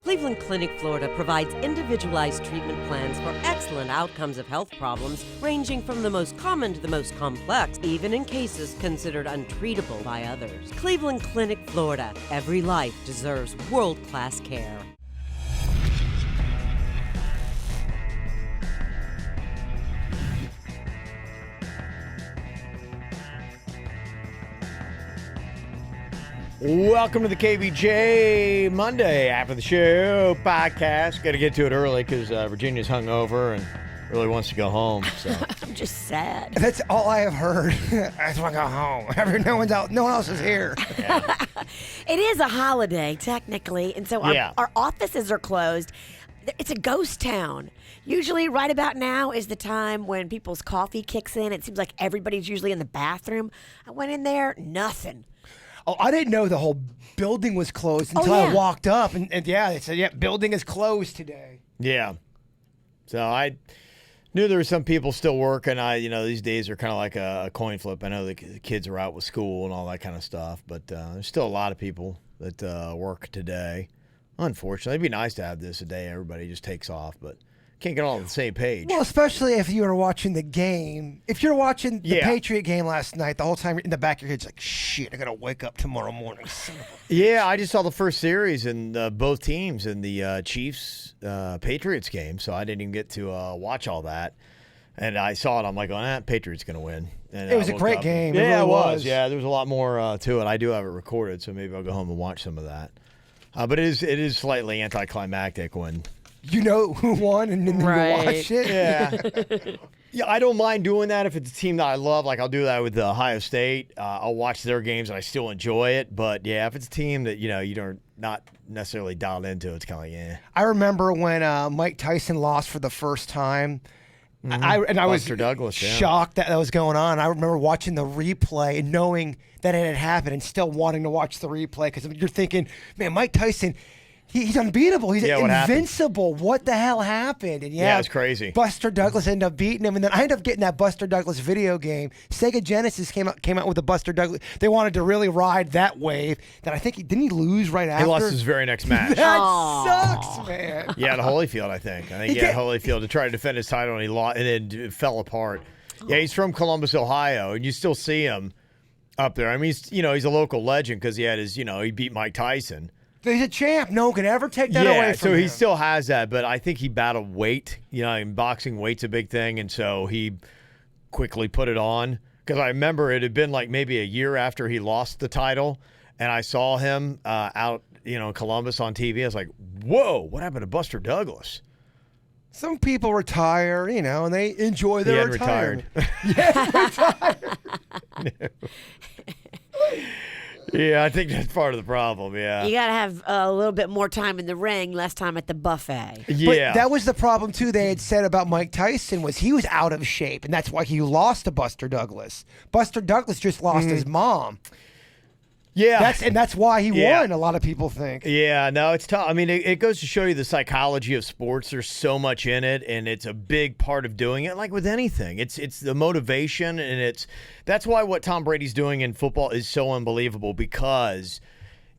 Cleveland Clinic, Florida provides individualized treatment plans for excellent outcomes of health problems ranging from the most common to the most complex, even in cases considered untreatable by others. Cleveland Clinic, Florida. Every life deserves world-class care. Welcome to the KVJ Monday After the Show podcast. Got to get to it early because Virginia's hungover and really wants to go home. So I'm just sad. That's all I have heard. I just want to go home. No one's out. No one else is here. yeah. It is a holiday, technically, and so our offices are closed. It's a ghost town. Usually right about now is the time when people's coffee kicks in. It seems like everybody's usually in the bathroom. I went in there, nothing. Oh, I didn't know the whole building was closed until I walked up. And they said, building is closed today. Yeah. So I knew there were some people still working. These days are kind of like a coin flip. I know the kids are out with school and all that kind of stuff, but there's still a lot of people that work today. Unfortunately, it'd be nice to have this a day everybody just takes off, but can't get all on the same page. Well, especially if you were watching the game. If you're watching the Patriot game last night, the whole time in the back of your head's like, shit, I got to wake up tomorrow morning. Yeah, I just saw the first series in both teams in the Chiefs-Patriots game, so I didn't even get to watch all that. And I saw it. I'm like, Patriots going to win. And it was a great game. Yeah, it really was. Yeah, there was a lot more to it. I do have it recorded, so maybe I'll go home and watch some of that. But it is slightly anticlimactic when you know who won and then you watch it. Yeah. Yeah, I don't mind doing that if it's a team that I love. Like I'll do that with Ohio State. I'll watch their games and I still enjoy it. But yeah, if it's a team that you're not necessarily dialed into, it's kind of like I remember when Mike Tyson lost for the first time. I was Douglas, shocked that was going on. I remember watching the replay and knowing that it had happened and still wanting to watch the replay because you're thinking, man, Mike Tyson, he's unbeatable. He's invincible. What the hell happened? And it's crazy. Buster Douglas ended up beating him, and then I ended up getting that Buster Douglas video game. Sega Genesis came out with a Buster Douglas. They wanted to really ride that wave. That I think didn't he lose right after? He lost his very next match. That sucks, man. Yeah, to Holyfield, I think. He had Holyfield to try to defend his title, and he lost, and then it fell apart. Yeah, he's from Columbus, Ohio, and you still see him up there. I mean, he's a local legend because he had he beat Mike Tyson. He's a champ. No one can ever take that away from him. So he still has that, but I think he battled weight. In boxing, weight's a big thing, and so he quickly put it on. Because I remember it had been like maybe a year after he lost the title, and I saw him out, in Columbus on TV. I was like, whoa, what happened to Buster Douglas? Some people retire, and they enjoy their retirement. Retired. Yeah, I think that's part of the problem, yeah. You got to have a little bit more time in the ring, less time at the buffet. Yeah. But that was the problem, too, they had said about Mike Tyson was he was out of shape, and that's why he lost to Buster Douglas. Buster Douglas just lost his mom. Yeah. That's why he won, a lot of people think. Yeah, no, it's tough. I mean, it goes to show you the psychology of sports. There's so much in it, and it's a big part of doing it, like with anything. It's the motivation, and that's why what Tom Brady's doing in football is so unbelievable, because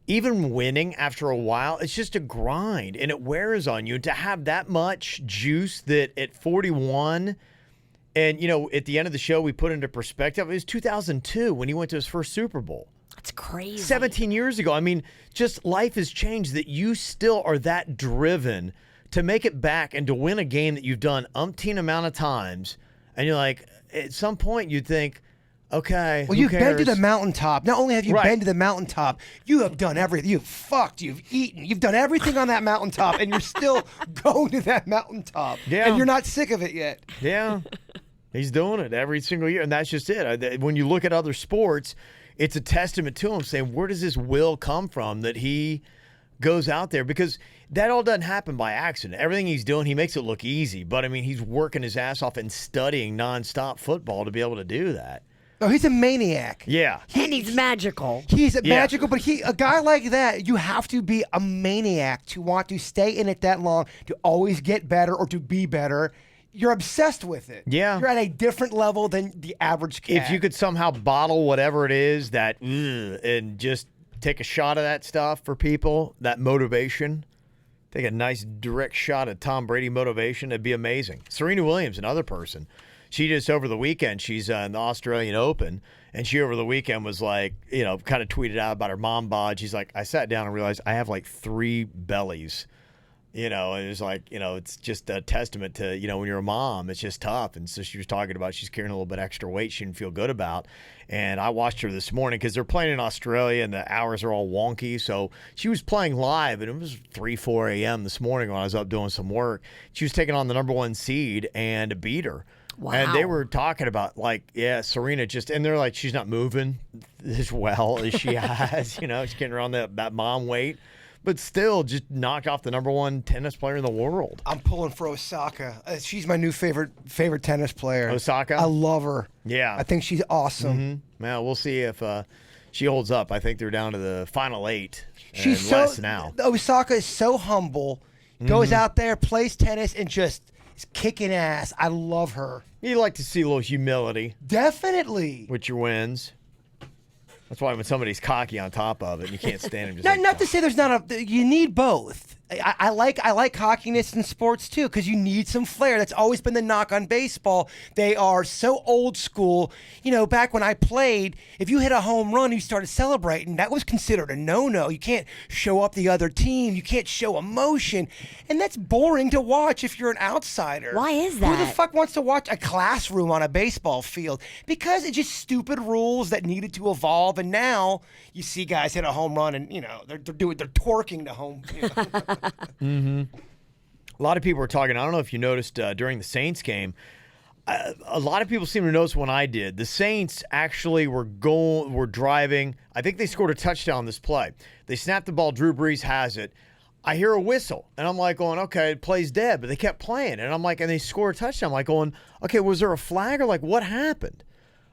even winning after a while, it's just a grind, and it wears on you. And to have that much juice that at 41 and, at the end of the show, we put into perspective, it was 2002 when he went to his first Super Bowl. That's crazy. 17 years ago. I mean, just life has changed that you still are that driven to make it back and to win a game that you've done umpteen amount of times. And you're like, at some point you'd think, okay, well, you've been to the mountaintop. Not only have you been to the mountaintop, you have done everything. You've fucked, you've eaten, you've done everything on that mountaintop, and you're still going to that mountaintop. Yeah. And you're not sick of it yet. Yeah. He's doing it every single year. And that's just it. When you look at other sports, it's a testament to him saying, where does this will come from that he goes out there? Because that all doesn't happen by accident. Everything he's doing, he makes it look easy. But, I mean, he's working his ass off and studying nonstop football to be able to do that. Oh, he's a maniac. Yeah. And he's magical. He's magical, but a guy like that, you have to be a maniac to want to stay in it that long, to always get better or to be better. You're obsessed with it. Yeah. You're at a different level than the average cat. If you could somehow bottle whatever it is and just take a shot of that stuff for people, that motivation, take a nice direct shot at Tom Brady motivation. It'd be amazing. Serena Williams, another person. She just over the weekend, she's in the Australian Open, and she over the weekend was like, kind of tweeted out about her mom bod. She's like, I sat down and realized I have like 3 bellies. And it was like, it's just a testament to, when you're a mom, it's just tough. And so she was talking about she's carrying a little bit extra weight she didn't feel good about. And I watched her this morning because they're playing in Australia and the hours are all wonky. So she was playing live, and it was 3, 4 a.m. this morning when I was up doing some work. She was taking on the number 1 seed and beat her. Wow. And they were talking about, Serena and they're like, she's not moving as well as she has. She's getting around that mom weight. But still, just knocked off the number 1 tennis player in the world. I'm pulling for Osaka. She's my new favorite tennis player. Osaka? I love her. Yeah. I think she's awesome. Mm-hmm. Well, we'll see if she holds up. I think they're down to the final 8. She's less now. Osaka is so humble. Goes out there, plays tennis, and just is kicking ass. I love her. You like to see a little humility. Definitely. With your wins. That's why when somebody's cocky on top of it, and you can't stand him. Not to say there's not you need both. I like cockiness in sports too, because you need some flair. That's always been the knock on baseball. They are so old school. Back when I played, if you hit a home run, you started celebrating. That was considered a no-no. You can't show up the other team. You can't show emotion, and that's boring to watch if you're an outsider. Why is that? Who the fuck wants to watch a classroom on a baseball field? Because it's just stupid rules that needed to evolve, and now you see guys hit a home run, and they're twerking to home. Mm-hmm. A lot of people were talking. I don't know if you noticed during the Saints game. A lot of people seem to notice when I did. The Saints actually were driving. I think they scored a touchdown this play. They snapped the ball. Drew Brees has it. I hear a whistle, and I'm like going, okay, it play's dead. But they kept playing, and I'm like, and they score a touchdown. I'm like going, okay, was there a flag or like what happened?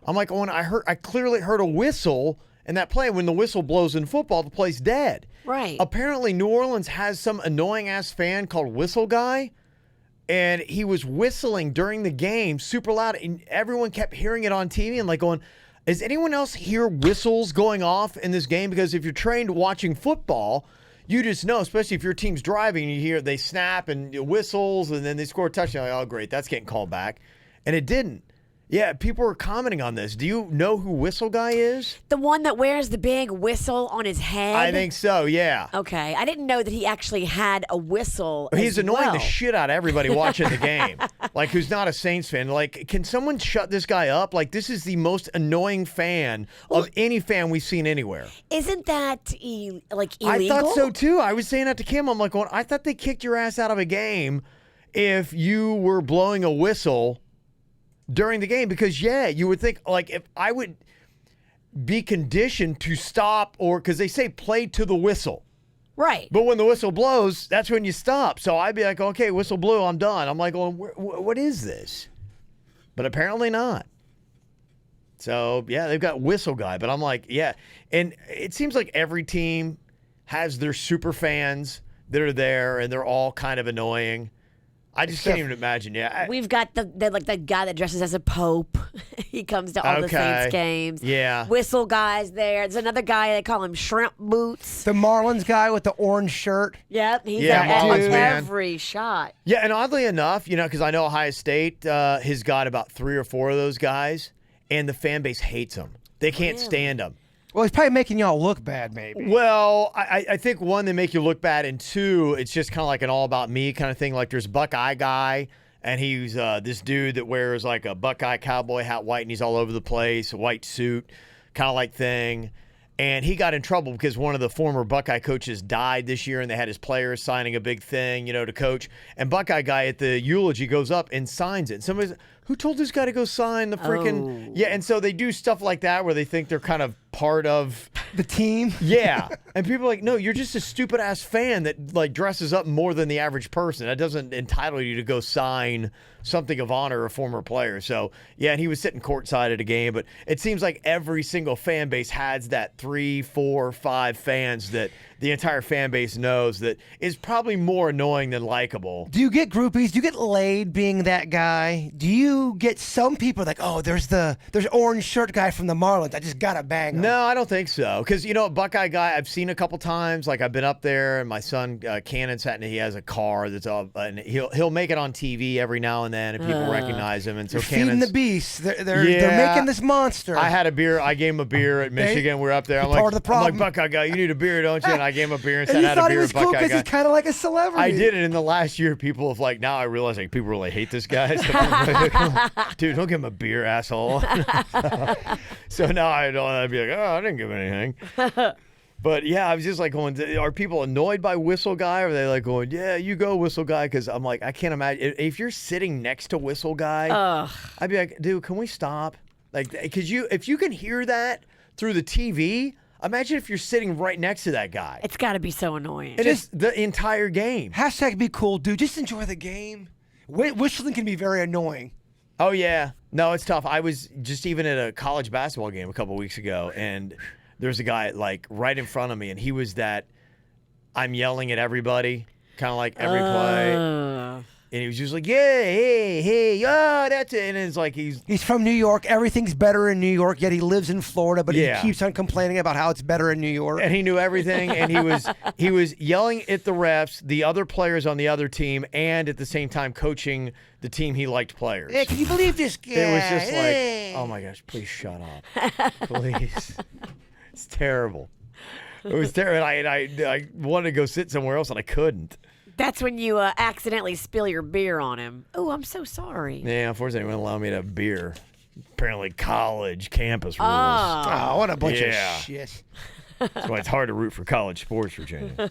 I'm like going, I clearly heard a whistle. And that play, when the whistle blows in football, the play's dead. Right. Apparently, New Orleans has some annoying-ass fan called Whistle Guy, and he was whistling during the game super loud, and everyone kept hearing it on TV and like going, does anyone else hear whistles going off in this game? Because if you're trained watching football, you just know, especially if your team's driving, you hear they snap and whistles, and then they score a touchdown. Like, oh, great, that's getting called back. And it didn't. Yeah, people were commenting on this. Do you know who Whistle Guy is? The one that wears the big whistle on his head? I think so, yeah. Okay. I didn't know that he actually had a whistle. He's annoying the shit out of everybody watching the game. Like, who's not a Saints fan. Like, can someone shut this guy up? Like, this is the most annoying fan of any fan we've seen anywhere. Isn't that, illegal? I thought so, too. I was saying that to Kim. I'm like, I thought they kicked your ass out of a game if you were blowing a whistle during the game, because you would think, like, if I would be conditioned to stop, or because they say play to the whistle, right? But when the whistle blows, that's when you stop. So I'd be like, okay, whistle blew, I'm done. I'm like, what is this? But apparently not. So yeah, they've got Whistle Guy, but I'm like, yeah, and it seems like every team has their super fans that are there, and they're all kind of annoying. I just can't even imagine. Yeah, we've got the guy that dresses as a pope. He comes to all the Saints games. Yeah, Whistle Guy's there. There's another guy, they call him Shrimp Boots. The Marlins guy with the orange shirt. Yep, he's at every shot. Yeah, and oddly enough, because I know Ohio State has got about 3 or 4 of those guys, and the fan base hates them. They can't stand them. Well, he's probably making y'all look bad, maybe. Well, I think, 1, they make you look bad, and 2, it's just kind of like an all-about-me kind of thing. Like, there's Buckeye guy, and he's this dude that wears like a Buckeye cowboy hat, white, and he's all over the place, a white suit kind of like thing. And he got in trouble because one of the former Buckeye coaches died this year, and they had his players signing a big thing, to coach. And Buckeye guy at the eulogy goes up and signs it. And somebody's like, who told this guy to go sign the freaking... Oh. Yeah, and so they do stuff like that where they think they're kind of part of... the team? Yeah. And people are like, no, you're just a stupid-ass fan that, like, dresses up more than the average person. That doesn't entitle you to go sign something of honor a former player. So, yeah, and he was sitting courtside at a game, but it seems like every single fan base has that 3, 4, 5 fans that the entire fan base knows that is probably more annoying than likable. Do you get groupies? Do you get laid being that guy? Do you get some people like, oh, there's orange shirt guy from the Marlins. I just got to bang him. No, I don't think so. Because, Buckeye guy, I've seen a couple times. Like, I've been up there, and my son, Cannon, sat in. He has a car that's up, and he'll make it on TV every now and then, and people recognize him. And so feeding the beast. They're making this monster. I had a beer. I gave him a beer at Michigan. We're up there. I'm part of the problem. I'm like, Buckeye guy, you need a beer, don't you? And I gave him a beer and said, and I had a beer. He was cool because he's kind of like a celebrity. I did it in the last year. People have now I realize people really hate this guy. So dude, don't give him a beer, asshole. So now I'd be like, I didn't give anything. But yeah, I was just like going, are people annoyed by Whistle Guy? Or are they like going, yeah, you go Whistle Guy? Because I'm like, I can't imagine. If you're sitting next to Whistle Guy, I'd be like, dude, can we stop? Like, because if you can hear that through the TV, imagine if you're sitting right next to that guy. It's got to be so annoying. And it's the entire game. # be cool, dude. Just enjoy the game. Whistling can be very annoying. Oh, yeah. No, it's tough. I was just even at a college basketball game a couple weeks ago, and there's a guy right in front of me, and he was I'm yelling at everybody, kind of like every play. And he was just like, yeah, hey, that's it. And it's like he's from New York. Everything's better in New York, yet he lives in Florida, but he keeps on complaining about how it's better in New York. And he knew everything, and he was yelling at the refs, the other players on the other team, and at the same time coaching the team he liked players. Hey, can you believe this guy? It was just like, oh my gosh, please shut up. Please. It's terrible. It was terrible. I wanted to go sit somewhere else, and I couldn't. That's when you accidentally spill your beer on him. Oh, I'm so sorry. Yeah, unfortunately, they wouldn't allow me to have beer. Apparently, college campus rules. Oh, what a bunch of shit. That's why it's hard to root for college sports, Virginia.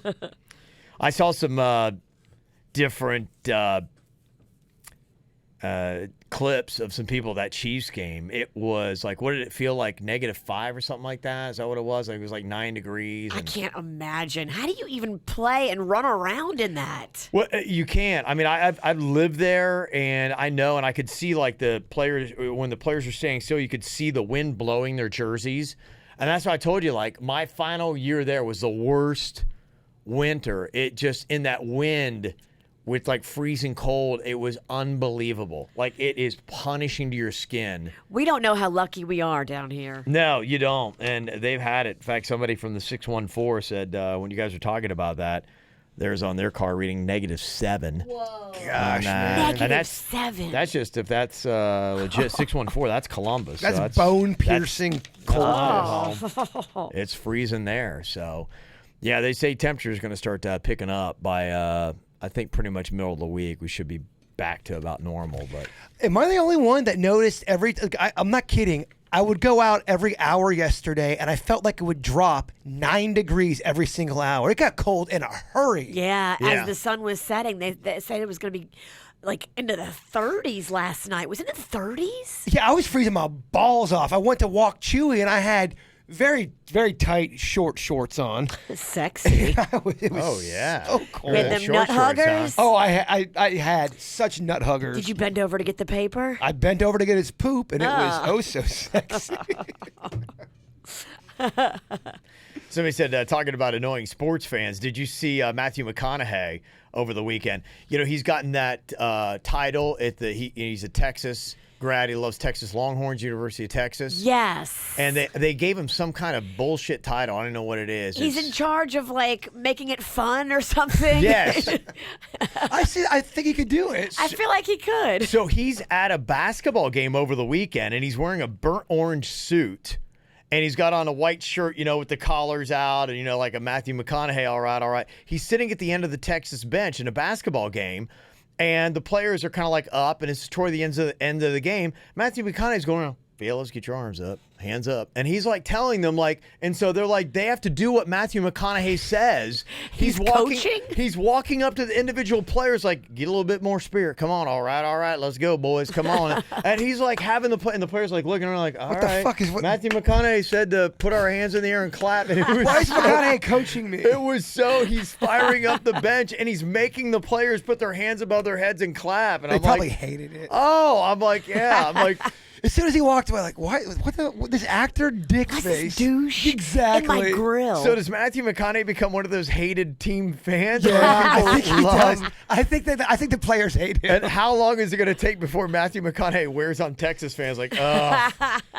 I saw some different clips of some people that Chiefs game. It was like, what did it feel like? -5 or something like that? Is that what it was? Like, it was like 9 degrees. I can't imagine. How do you even play and run around in that? Well, you can't. I mean, I've lived there, and I know, and I could see like the players, when the players were staying still, you could see the wind blowing their jerseys. And that's why I told you, like, my final year there was the worst winter. It just, in that wind, with like freezing cold, it was unbelievable. Like, it is punishing to your skin. We don't know how lucky we are down here. No, you don't. And they've had it. In fact, somebody from the 614 said when you guys were talking about that, there's on their car reading -7. Whoa. Gosh, man. -7. That's just, if that's legit, 614, that's Columbus. That's bone-piercing cold. Oh. It's freezing there. So, yeah, they say temperature is going to start picking up by I think pretty much middle of the week. We should be back to about normal. But am I the only one that noticed I'm not kidding. I would go out every hour yesterday, and I felt like it would drop 9 degrees every single hour. It got cold in a hurry. Yeah, as the sun was setting, they said it was going to be like into the 30s last night. Was it in the 30s? Yeah, I was freezing my balls off. I went to walk Chewy, and I had very, very tight, short shorts on. Sexy. It was so cold. With them nut huggers? Oh, I had such nut huggers. Did you bend over to get the paper? I bent over to get his poop, and it was so sexy. Somebody said, talking about annoying sports fans, did you see Matthew McConaughey over the weekend? You know, he's gotten that title at he's a Texas grad. He loves Texas Longhorns, University of Texas. Yes. And they gave him some kind of bullshit title. I don't know what it is. He's in charge of, like, making it fun or something. Yes. I think he could do it. I feel like he could. So he's at a basketball game over the weekend, and he's wearing a burnt orange suit. And he's got on a white shirt, with the collars out and, like a Matthew McConaughey, all right. He's sitting at the end of the Texas bench in a basketball game. And the players are kind of like up, and it's toward the end of the game. Matthew McConaughey's going, fellas, get your arms up, hands up. And he's like telling them, like, and so they're like, they have to do what Matthew McConaughey says. He's coaching? He's walking up to the individual players like, get a little bit more spirit. Come on, all right, let's go, boys, come on. And he's like having and the players like looking around like, all right. What the fuck is what? Matthew McConaughey said to put our hands in the air and clap. And why is McConaughey coaching me? It was he's firing up the bench, and he's making the players put their hands above their heads and clap. And they probably hated it. Oh, I'm like, yeah. I'm like, As soon as he walked away, like, what this actor dick What's face? this douche Exactly. in my grill? So does Matthew McConaughey become one of those hated team fans? Yeah, I People think he love- does. I think the players hate him. And how long is it going to take before Matthew McConaughey wears on Texas fans like, oh,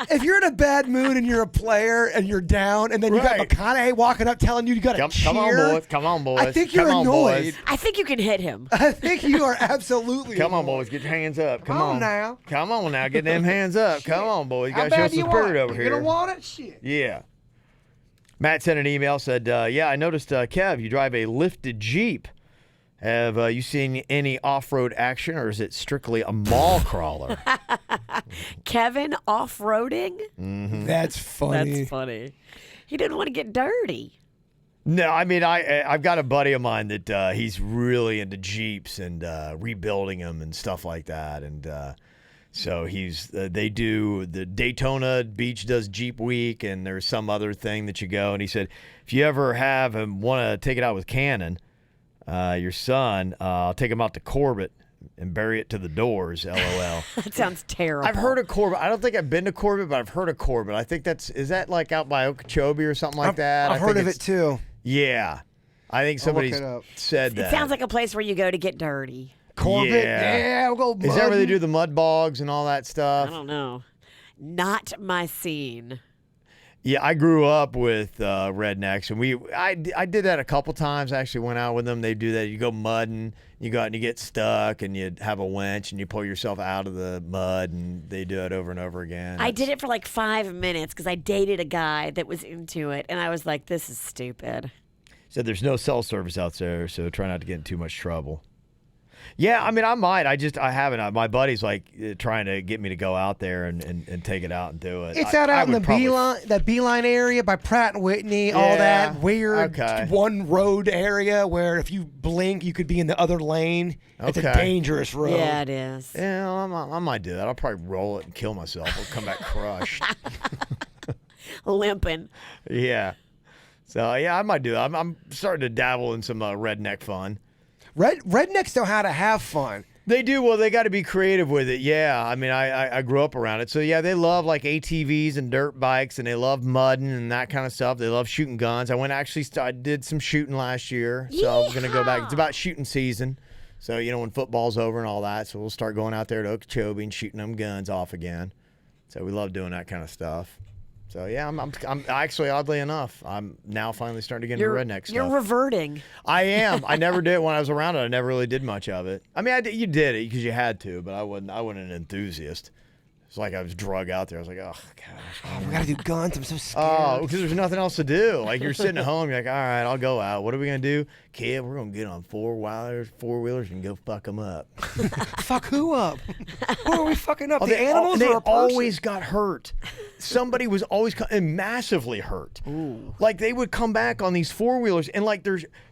If you're in a bad mood and you're a player and you're down, and then you got Right. McConaughey walking up telling you got to cheer. come on, boys. I think you're Come on, annoyed. boys. I think you can hit him. I think you are absolutely. Come on, annoyed. boys, get your hands up. Come on on now. Come on now, get them hands up. Come on, boys, you How got to show bad do some you want spirit it? over You here. gonna want it? Shit. Yeah. Matt sent an email, said, yeah, I noticed, Kev, you drive a lifted Jeep. Have you seen any off-road action, or is it strictly a mall crawler? Kevin off-roading? That's funny. That's funny. He didn't want to get dirty. No, I mean, I've got a buddy of mine that he's really into Jeeps and rebuilding them and stuff like that. And so they do the Daytona Beach does Jeep Week, and there's some other thing that you go. And he said, if you ever have and want to take it out with Cannon, your son, I'll take him out to Corbett and bury it to the doors, LOL. That sounds terrible. I've heard of Corbett. I don't think I've been to Corbett, but I've heard of Corbett. I think is that like out by Okeechobee or something like that? I've heard of it too. Yeah. I think somebody it up. said that. It sounds like a place where you go to get dirty. Corbett, Yeah. we'll go. Is that where they mudding. do the mud bogs and all that I stuff? don't know. Not my scene. Yeah, I grew up with rednecks, and I did that a couple times. I actually went out with them. They do that. You go mudding, you go out and you get stuck, and you have a winch, and you pull yourself out of the mud, and they do it over and over again. I did it for like 5 minutes because I dated a guy that was into it, and I was like, this is stupid. Said there's no cell service out there, so try not to get in too much trouble. Yeah, I mean, I might. I haven't. My buddy's like trying to get me to go out there and take it out and do it. It's out in the Beeline area by Pratt and Whitney, all Yeah, that weird okay. one road area where if you blink, you could be in the other lane. It's a Okay. dangerous road. Yeah, it is. Yeah, I might do that. I'll probably roll it and kill myself. I'll come back crushed. Limping. Yeah. So, yeah, I might do that. I'm starting to dabble in some redneck fun. Rednecks know how to have fun. They do. Well, they got to be creative with it. Yeah. I mean, I grew up around it. So, yeah, they love like ATVs and dirt bikes, and they love mudding and that kind of stuff. They love shooting guns. I did some shooting last year. So I'm going to go back. It's about shooting season. So, when football's over and all that. So we'll start going out there to Okeechobee and shooting them guns off again. So we love doing that kind of stuff. So, yeah, I'm actually, oddly enough, I'm now finally starting to get into redneck stuff. You're reverting. I am. I never did when I was around it. I never really did much of it. I mean, you did it because you had to, but I wasn't an enthusiast. It's like I was drug out there. I was like, oh, gosh. Oh, we got to do guns. I'm so scared. Oh, because there's nothing else to do. Like, you're sitting at home. You're like, all right, I'll go out. What are we going to do? Kid, we're going to get on four-wheelers and go fuck them up. Fuck who up? Who are we fucking up? The They animals or a person? always got hurt. Somebody was always massively hurt. Ooh. Like, they would come back on these four-wheelers and, like,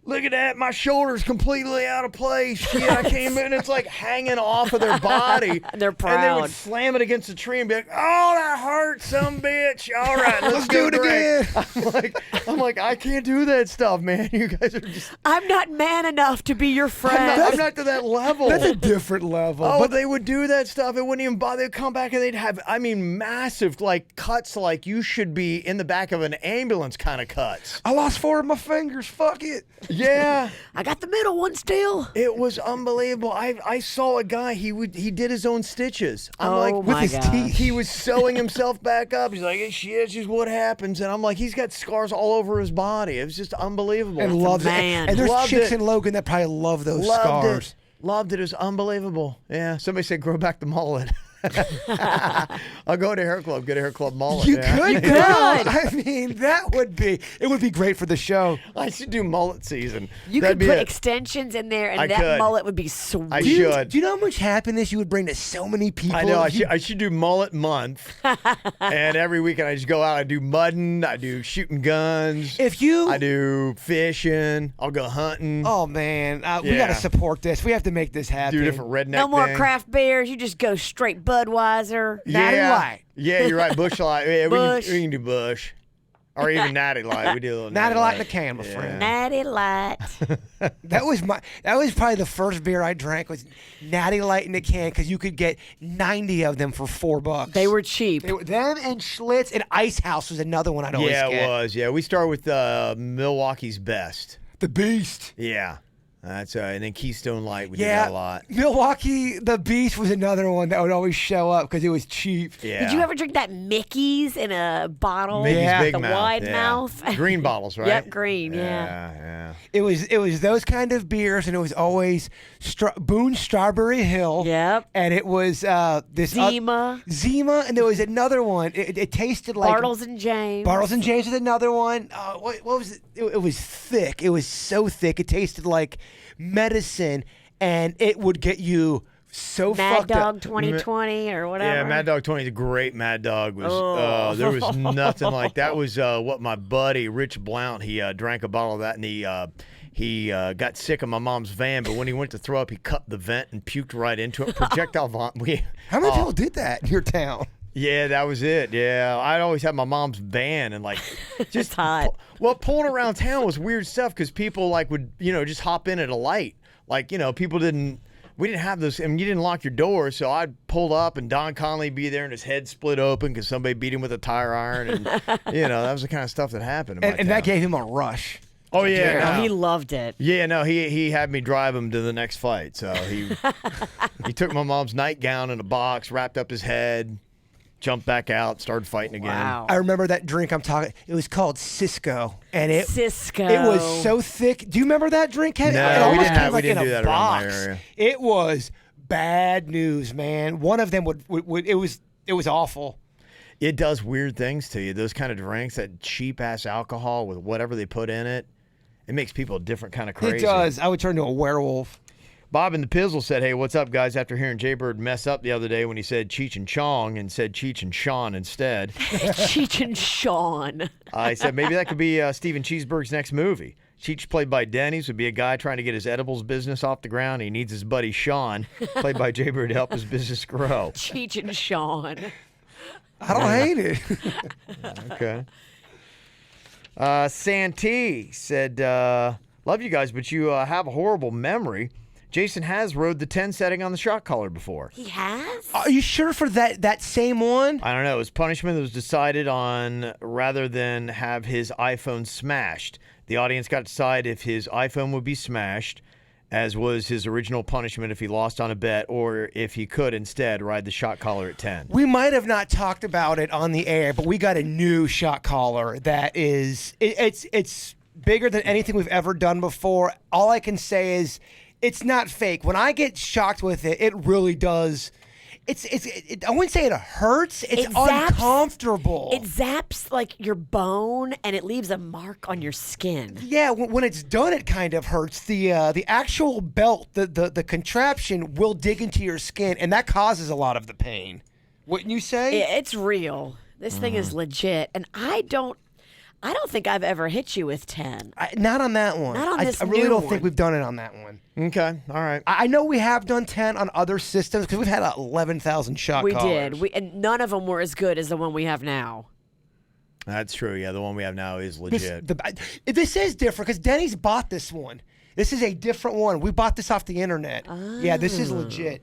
look at that, my shoulder's completely out of place. Shit, I came in, it's like hanging off of their body. They're And they proud. would slam it against a tree and be like, oh, that hurts, some bitch. All right, let's do it again. I'm like, I can't do that stuff, man. You guys are just... I'm not man enough to be your friend. I'm not to that level. That's a different level. Oh, but they would do that stuff. It wouldn't even bother. They'd come back and they'd have, massive, like, cuts like you should be in the back of an ambulance kind of cuts. I lost 4 of my fingers. Fuck it. Yeah. I got the middle one still. It was unbelievable. I saw a guy, he did his own stitches. I'm Oh, like, my with his gosh. teeth. He was sewing himself back up. He's like, hey, shit, it's just what happens. And I'm like, he's got scars all over his body. It was just unbelievable. And loved it. man. And there's Loved chicks it. in Logan that probably love those Loved scars. it. Loved it. It was unbelievable. Yeah. Somebody said, grow back the mullet. I'll go to hair club, get a hair club mullet. You yeah. could, girl. I mean, it would be great for the show. I should do mullet season. You That'd could be put it. extensions in there, and I that could. mullet would be sweet. I Do you, should. do you know how much happiness you would bring to so many people? I know. if you- I should do mullet month. And every weekend I just go out. I do mudding. I do shooting guns. If you, I do fishing. I'll go hunting. oh man, we got to Yeah. support this. We have to make this happen. do different redneck No more thing. craft beers. You just go straight Budweiser. Natty Yeah. Light. Yeah, you're right. Bush Light. Yeah, Bush. We can do Bush. Or even Natty Light. We do a little Natty Light in a can, my friend. Natty Light. That was probably the first beer I drank was Natty Light in a can because you could get 90 of them for $4. They were cheap. Them and Schlitz and Ice House was another one I'd always get. Yeah, it was. Yeah, we started with Milwaukee's Best. The Beast. Yeah. That's and then Keystone Light, we did that a lot. Milwaukee, the Beast was another one that would always show up because it was cheap. Yeah. Did you ever drink that Mickey's in a bottle? Mickey's Big the Mouth. wide yeah. mouth. Green bottles, right? Yep, green. Yeah. It was those kind of beers, and it was always Boone Strawberry Hill. Yep. And it was this Zima. Zima, and there was another one. It tasted like Bartles and James. Bartles and James was another one. What was it? It was thick. It was so thick. It tasted like medicine, and it would get you so fucked up. Mad Dog 2020 or whatever. Yeah, Mad Dog 20 is a great. Mad Dog was there was nothing like that. Was what my buddy Rich Blount, he drank a bottle of that, and he got sick of my mom's van, but when he went to throw up, he cut the vent and puked right into it. Projectile vomit. How many people did that in your town? Yeah, that was it. Yeah, I'd always have my mom's van and like just hot. Pulling around town was weird stuff because people like would just hop in at a light. Like people didn't. We didn't have those. I mean, you didn't lock your door, so I'd pull up and Don Conley be there and his head split open because somebody beat him with a tire iron, and that was the kind of stuff that happened. And that gave him a rush. Oh yeah, No, he loved it. Yeah, no, he had me drive him to the next fight. So he took my mom's nightgown in a box, wrapped up his head. Jumped back out, started fighting again. Wow. I remember that drink I'm talking. It was called Cisco, and it Cisco. It was so thick. Do you remember that drink? No, it we almost didn't came have- we like didn't in do a that around my box. area. It was bad news, man. One of them would it was awful. It does weird things to you. Those kind of drinks, that cheap ass alcohol with whatever they put in it, it makes people a different kind of crazy. It does. I would turn into a werewolf. Bob in the Pizzle said, "Hey, what's up, guys?" After hearing Jaybird mess up the other day when he said Cheech and Chong and said Cheech and Sean instead. Cheech and Sean. I said maybe that could be Steven Cheeseburg's next movie. Cheech, played by Denny's, would be a guy trying to get his edibles business off the ground. He needs his buddy Sean, played by Jaybird, to help his business grow. Cheech and Sean. I don't hate it. Okay. Santee said, "Love you guys, but you have a horrible memory. Jason has rode the 10 setting on the shot collar before." He has? Are you sure for that same one? I don't know. It was punishment that was decided on rather than have his iPhone smashed. The audience got to decide if his iPhone would be smashed, as was his original punishment if he lost on a bet, or if he could instead ride the shot collar at 10. We might have not talked about it on the air, but we got a new shot collar that is it's bigger than anything we've ever done before. All I can say is it's not fake. When I get shocked with it, it really does. I wouldn't say it hurts. It's uncomfortable. It zaps like your bone, and it leaves a mark on your skin. Yeah, when it's done, it kind of hurts. The actual belt, the contraption will dig into your skin, and that causes a lot of the pain. Wouldn't you say? It's real. This thing is legit, and I don't think I've ever hit you with 10. Not on that one. Not on this I really new don't one. think we've done it on that one. Okay. All right. I know we have done 10 on other systems because we've had 11,000 shot We collars. did. And none of them were as good as the one we have now. That's true. Yeah, the one we have now is legit. This is different because Denny's bought this one. This is a different one. We bought this off the internet. Yeah, this is legit.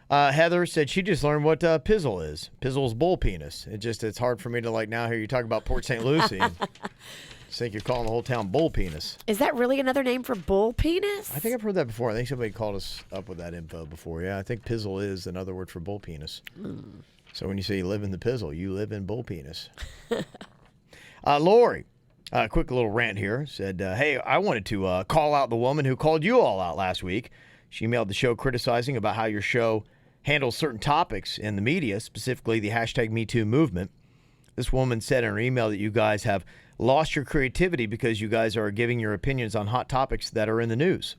Heather said she just learned what pizzle is. Pizzle is bull penis. It's hard for me to now hear you talk about Port St. Lucie. I think you're calling the whole town bull penis. Is that really another name for bull penis? I think I've heard that before. I think somebody called us up with that info before. Yeah, I think pizzle is another word for bull penis. So when you say you live in the pizzle, you live in bull penis. Lori, quick little rant here, said, hey, I wanted to call out the woman who called you all out last week. She emailed the show criticizing about how your show handles certain topics in the media, specifically the hashtag #MeToo movement. This woman said in her email that you guys have lost your creativity because you guys are giving your opinions on hot topics that are in the news.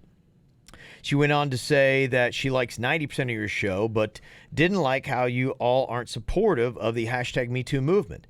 She went on to say that she likes 90% of your show, but didn't like how you all aren't supportive of the hashtag #MeToo movement.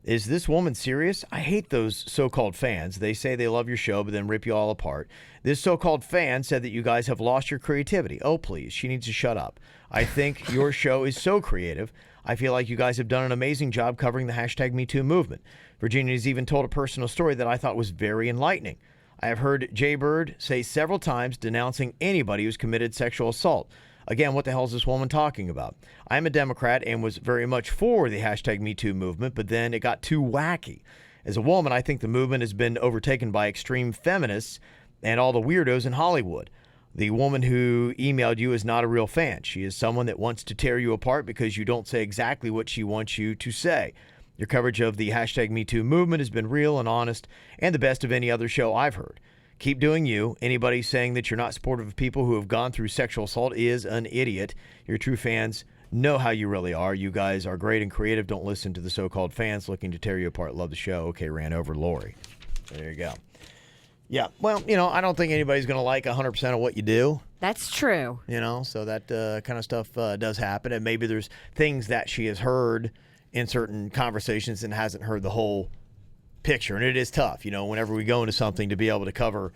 Is this woman serious? I hate those so-called fans. They say they love your show, but then rip you all apart. This so-called fan said that you guys have lost your creativity. Oh, please. She needs to shut up. I think your show is so creative. I feel like you guys have done an amazing job covering the hashtag MeToo movement. Virginia has even told a personal story that I thought was very enlightening. I have heard Jay Bird say several times denouncing anybody who's committed sexual assault. Again, what the hell is this woman talking about? I'm a Democrat and was very much for the hashtag MeToo movement, but then it got too wacky. As a woman, I think the movement has been overtaken by extreme feminists and all the weirdos in Hollywood. The woman who emailed you is not a real fan. She is someone that wants to tear you apart because you don't say exactly what she wants you to say. Your coverage of the hashtag MeToo movement has been real and honest and the best of any other show I've heard. Keep doing you. Anybody saying that you're not supportive of people who have gone through sexual assault is an idiot. Your true fans know how you really are. You guys are great and creative. Don't listen to the so-called fans looking to tear you apart. Love the show. Okay, ran over Lori. There you go. Yeah, well, I don't think anybody's going to like 100% of what you do. That's true. So that kind of stuff does happen. And maybe there's things that she has heard in certain conversations and hasn't heard the whole picture. And it is tough, whenever we go into something to be able to cover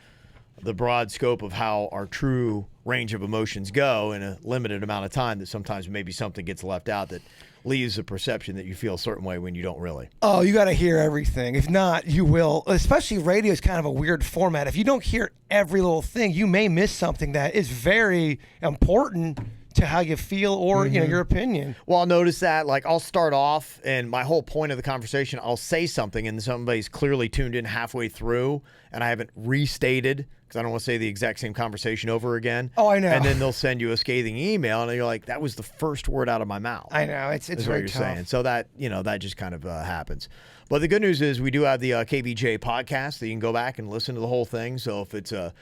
the broad scope of how our true range of emotions go in a limited amount of time, that sometimes maybe something gets left out that leaves the perception that you feel a certain way when you don't really. Oh, you got to hear everything. If not, you will. Especially radio is kind of a weird format. If you don't hear every little thing, you may miss something that is very important to how you feel or your opinion. Well, I'll notice that, I'll start off and my whole point of the conversation, I'll say something and somebody's clearly tuned in halfway through and I haven't restated because I don't want to say the exact same conversation over again. Oh, I know. And then they'll send you a scathing email and you're like, that was the first word out of my mouth. I know. It's very what you're tough. Saying. So that, that just kind of happens. But the good news is we do have the KVJ podcast that you can go back and listen to the whole thing. So if it's a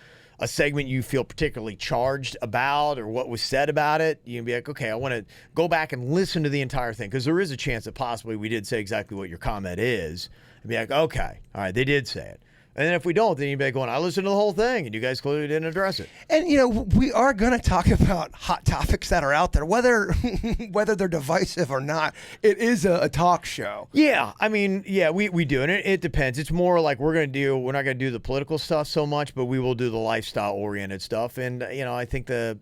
segment you feel particularly charged about or what was said about it, you can be like, okay, I want to go back and listen to the entire thing because there is a chance that possibly we did say exactly what your comment is and be like, okay, all right, they did say it. And then if we don't, then you'd be going, I listened to the whole thing, and you guys clearly didn't address it. And, we are going to talk about hot topics that are out there, whether they're divisive or not. It is a talk show. Yeah. I mean, yeah, we do. And it depends. It's more like we're not going to do the political stuff so much, but we will do the lifestyle-oriented stuff. And, I think the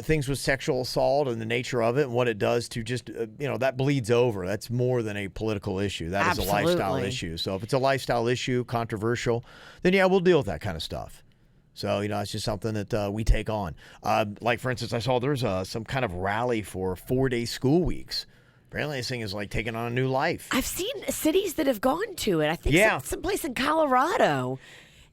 things with sexual assault and the nature of it and what it does to just, that bleeds over. That's more than a political issue. That is a lifestyle issue. So if it's a lifestyle issue, controversial, then yeah, we'll deal with that kind of stuff. So, it's just something that we take on. Like, for instance, I saw there's some kind of rally for 4-day school weeks. Apparently this thing is taking on a new life. I've seen cities that have gone to it. I think someplace in Colorado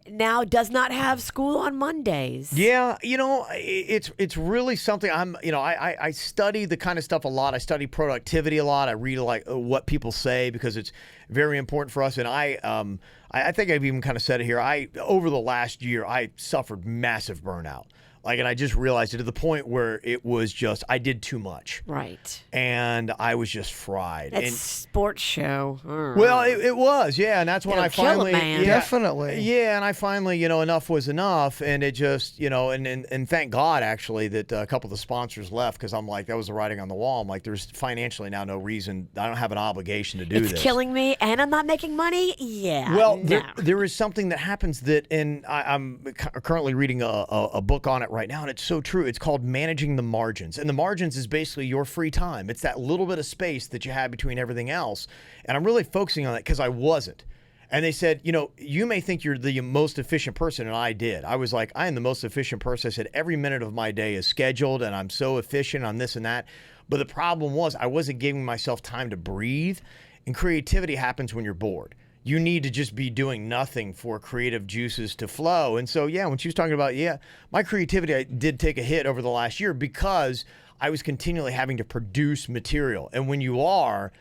now does not have school on Mondays. Yeah, it's really something. I study the kind of stuff a lot. I study productivity a lot. I read what people say because it's very important for us. And I think I've even kind of said it here. Over the last year, I suffered massive burnout. And I just realized it to the point where it was just, I did too much. Right. And I was just fried. That sports show. Well, it was, yeah. And that's when I finally. Definitely. Yeah, and I finally, enough was enough. And it just, and thank God, actually, that a couple of the sponsors left because I'm like, that was the writing on the wall. I'm like, there's financially now no reason. I don't have an obligation to do this. It's killing me and I'm not making money? Yeah. Well, there is something that happens that, and I'm currently reading a book on it right now, and it's so true. It's called Managing the Margins. And the margins is basically your free time. It's that little bit of space that you have between everything else. And I'm really focusing on that because I wasn't. And they said, you may think you're the most efficient person, and I did. I was like, I am the most efficient person. I said, every minute of my day is scheduled, and I'm so efficient on this and that. But the problem was I wasn't giving myself time to breathe. And creativity happens when you're bored. You need to just be doing nothing for creative juices to flow. And so, yeah, when she was talking about, my creativity, I did take a hit over the last year because I was continually having to produce material. And when you are,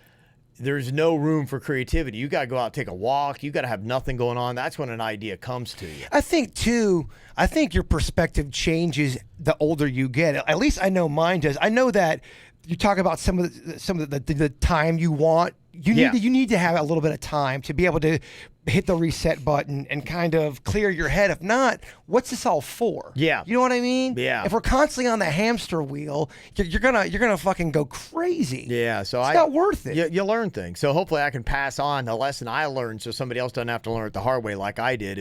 there's no room for creativity. You got to go out and take a walk. You got to have nothing going on. That's when an idea comes to you. I think your perspective changes the older you get. At least I know mine does. I know that you talk about some of the time you want. You need to have a little bit of time to be able to hit the reset button and kind of clear your head. If not, what's this all for? Yeah. You know what I mean? Yeah. If we're constantly on the hamster wheel, you're gonna fucking go crazy. Yeah. So it's not worth it. You learn things. So hopefully I can pass on the lesson I learned so somebody else doesn't have to learn it the hard way like I did.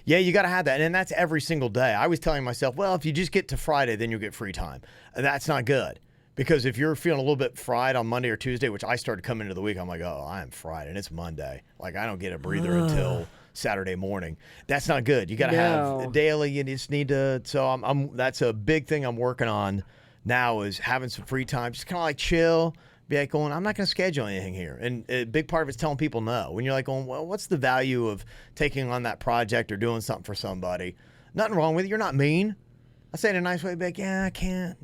You got to have that. And that's every single day. I was telling myself, well, if you just get to Friday, then you'll get free time. And that's not good. Because if you're feeling a little bit fried on Monday or Tuesday, which I started coming into the week, I'm like, oh, I am fried, and it's Monday. Like, I don't get a breather until Saturday morning. That's not good. You got to have daily. You just need to. So that's a big thing I'm working on now, is having some free time, just kind of like chill. Be like going, I'm not going to schedule anything here. And a big part of it's telling people no. When you're like going, well, what's the value of taking on that project or doing something for somebody? Nothing wrong with it. You're not mean. I say it in a nice way, be like, yeah, I can't,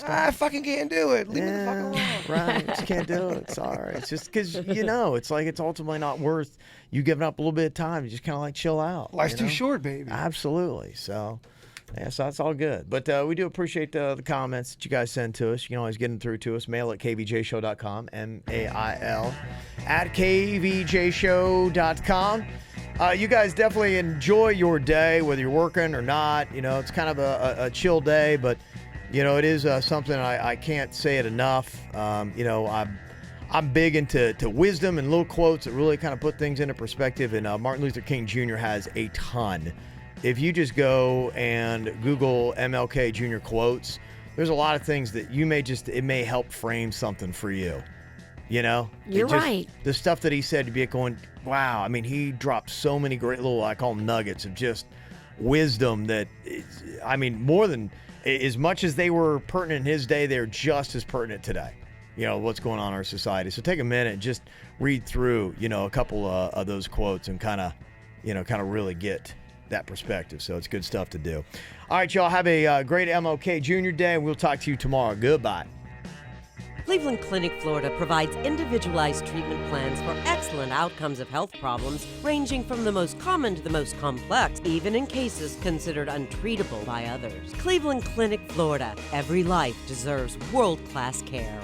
I fucking can't do it. Leave me the fuck alone. Right, just can't do it. Sorry. It's just because, it's like it's ultimately not worth you giving up a little bit of time. You just kind of like chill out. Life's too short, baby. Absolutely. So that's all good. But we do appreciate the comments that you guys send to us. You can always get them through to us. Mail at kvjshow.com, mail at kvjshow.com. You guys definitely enjoy your day, whether you're working or not. It's kind of a chill day, but, it is something I can't say it enough. I'm big into wisdom and little quotes that really kind of put things into perspective, and Martin Luther King Jr. has a ton. If you just go and Google MLK Jr. quotes, there's a lot of things that it may help frame something for you. You're right. The stuff that he said to be going, wow. I mean, he dropped so many great little, I call them nuggets of just wisdom that, more than, as much as they were pertinent in his day, they're just as pertinent today. What's going on in our society. So take a minute and just read through, a couple of those quotes and kind of really get that perspective. So it's good stuff to do. All right, y'all, have a great MLK Jr. Day, and we'll talk to you tomorrow. Goodbye. Cleveland Clinic, Florida provides individualized treatment plans for excellent outcomes of health problems, ranging from the most common to the most complex, even in cases considered untreatable by others. Cleveland Clinic, Florida. Every life deserves world-class care.